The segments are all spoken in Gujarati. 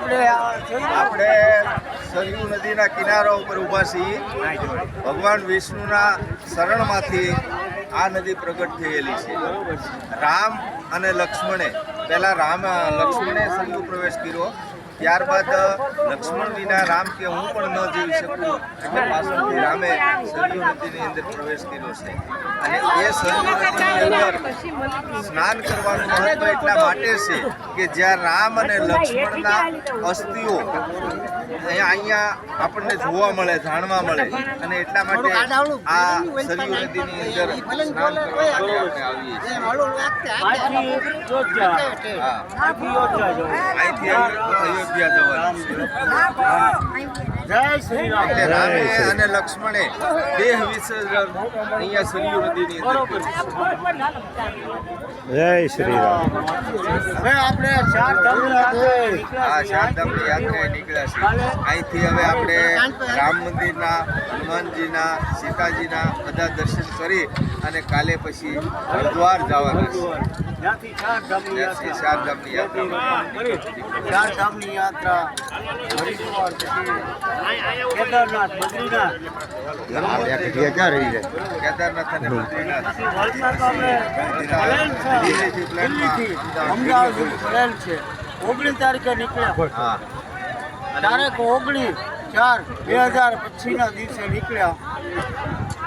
આપણે સરયુ નદીના કિનારા ઉપર ઊભા છીએ. ભગવાન વિષ્ણુના શરણમાંથી આ નદી પ્રગટ થયેલી છે. રામ અને લક્ષ્મણે લક્ષ્મણે સરયુ પ્રવેશ કર્યો. ત્યારબાદ લક્ષ્મણ વિના રામ કે હું પણ ન જીવી શકું એટલે પાછળથી રામે સરયુ નદીની અંદર પ્રવેશ કર્યો છે. અને એ સરયુ નદીની અંદર સ્નાન કરવાનું મહત્વ એટલા માટે છે કે જ્યાં રામ અને લક્ષ્મણના અસ્થિઓ અહીંયા આપણને જોવા મળે, જાણવા મળે, અને એટલા માટે આ સરયુ નદીની અંદર સ્નાન કરવા માટે આપણે આવીએ છીએ. અહીંથી અયોધ્યા જવાનું છે. એટલે રામે અને લક્ષ્મણે દેહ વિસર્જન અહીંયા સરયુ નદીની અંદર. જય શ્રી રામ. હવે આપણે ચારધામની યાત્રાએ નીકળ્યા છીએ. અહીંથી હવે આપણે રામ મંદિરના, હનુમાનજીના, સીતાજીના બધા દર્શન કરી અને કાલે પછી હરિદ્વાર જવાના છે. ચારધામની યાત્રા હરિદ્વાર, કેદારનાથ, બદ્રીનાથ, કેદારનાથ અને બદ્રીનાથ. દિલ્હીથી અમદાવાદ સુધી પ્લેન છે. 19 તારીખે નીકળ્યા. તારીખ 19/4/2025 દિવસે નીકળ્યા.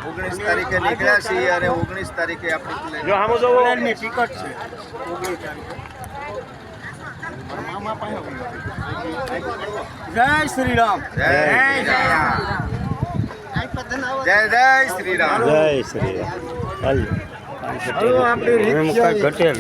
19 તારીખે નીકળ્યા છીએ અને 19 તારીખે આપણી પ્લેનની ટિકિટ છે. 19 તારીખે. જય શ્રી રામ. જય શ્રી રામ. જય શ્રી રામ. હાલો આપણે ઘટેલ